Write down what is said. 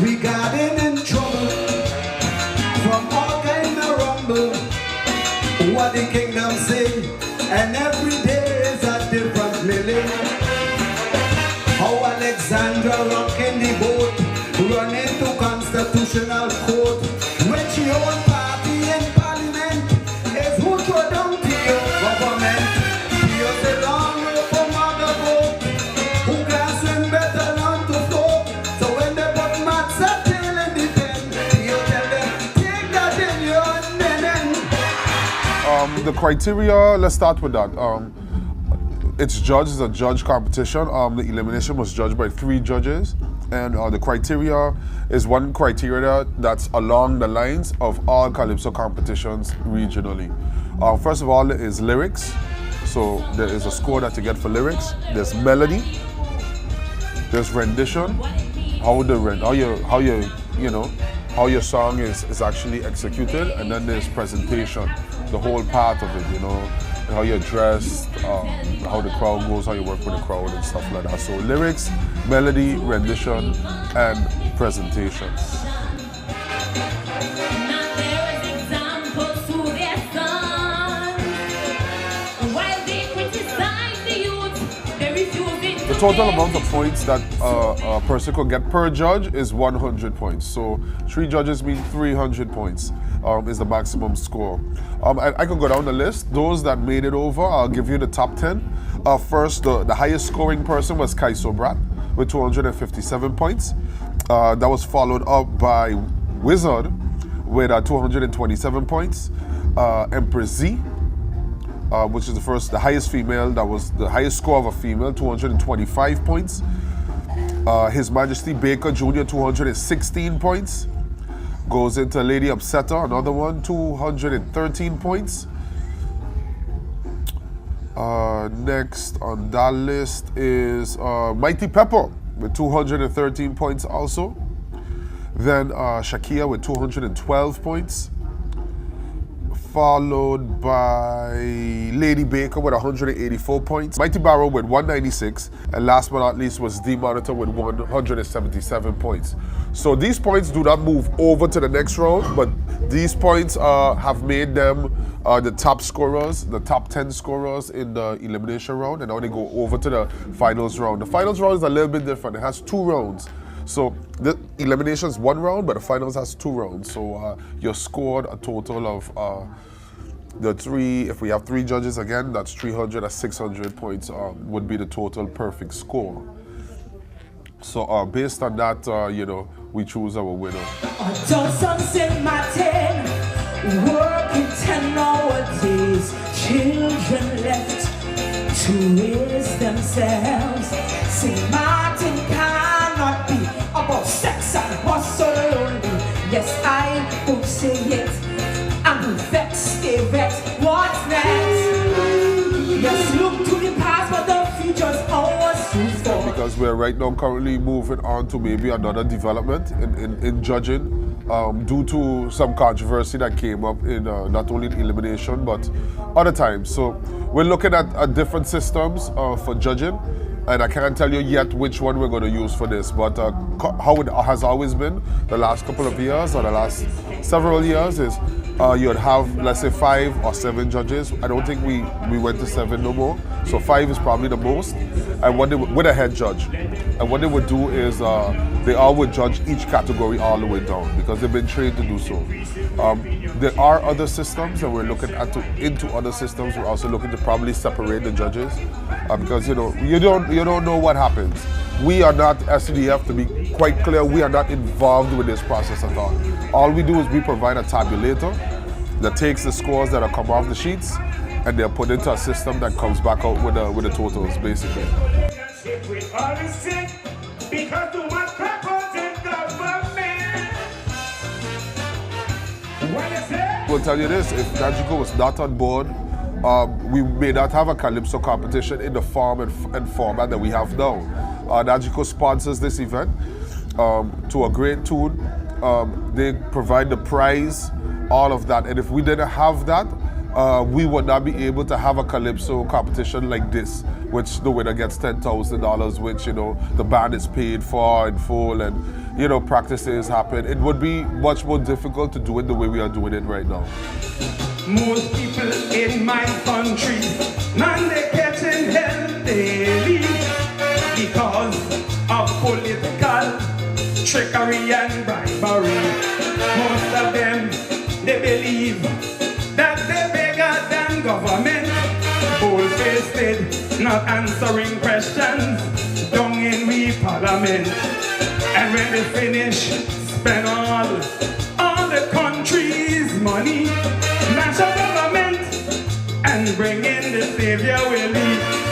We got in trouble from all kind of rumble. What the kingdom say, and every day is a different lily. How Alexandra rocking the boat, running to constitutional court. When she own party in parliament, is who throw down to your government. You're the long road for mother boat, who can swim better learn to float. So when they put mats a tail in the pen, you tell them, take that in your nene. The criteria, let's start with that. It's judged as a judge competition. The elimination was judged by 3 judges, and the criteria is one criteria that's along the lines of all Calypso competitions regionally. First of all, is lyrics. So there is a score that you get for lyrics. There's melody. There's rendition. How your song is actually executed, and then there's presentation, the whole part of it, how you're dressed, how the crowd goes, how you work with the crowd and stuff like that. So lyrics, melody, rendition, and presentation. The total amount of points that a person could get per judge is 100 points. So 3 judges mean 300 points is the maximum score. I could go down the list. Those that made it over, I'll give you the top 10. First, the highest scoring person was Calypso with 257 points. That was followed up by Wizard with 227 points. Empress Z, which is the highest female, that was the highest score of a female, 225 points. His Majesty Baker Jr., 216 points. Goes into Lady Upsetter, another one, 213 points. Next on that list is Mighty Pepper with 213 points also. Then Shakia with 212 points. Followed by Lady Baker with 184 points, Mighty Barrow with 196, and last but not least was D Monitor with 177 points. So these points do not move over to the next round, but these points have made them the top scorers, the top 10 scorers in the elimination round, and now they go over to the finals round. The finals round is a little bit different. It has 2 rounds. So the elimination is 1 round, but the finals has 2 rounds. So you're scored a total of if we have 3 judges again, that's 300 or 600 points would be the total perfect score. So based on that, we choose our winner. Working 10 nowadays, children left to raise themselves. Say Maarten cannot be about sex and hustle only. Yes, I would say it. I'm vexed, stay vexed. What's next? Yes, look to the past, but the future's ours to fall. Because we're right now currently moving on to maybe another development in judging. Due to some controversy that came up in not only the elimination but other times. So we're looking at different systems for judging, and I can't tell you yet which one we're going to use for this, but how it has always been the last couple of years or the last several years is you'd have, let's say, 5 or 7 judges. I don't think we went to 7 no more, so 5 is probably the most, and with a head judge. And what they would do is they all would judge each category all the way down because they've been trained to do so. There are other systems, and we're looking into other systems. We're also looking to probably separate the judges because you don't know what happens. We are not SCDf, to be quite clear. We are not involved with this process at all. All we do is we provide a tabulator that takes the scores that are come off the sheets, and they're put into a system that comes back out with the totals, basically. We'll tell you this, if Najiko was not on board, we may not have a Calypso competition in the form and format that we have now. Najiko sponsors this event to a great tune. They provide the prize, all of that, and if we didn't have that, we would not be able to have a Calypso competition like this, which the winner gets $10,000, which, you know, the band is paid for in full and, you know, practices happen. It would be much more difficult to do it the way we are doing it right now. Most people in my country, man, they catching hell daily because of political trickery and bribery. Most of them, they believe that they're bigger than government. Bold-faced, not answering questions down in we parliament. And when they finish, spend all the country's money, mash up government, and bring in the savior will leave.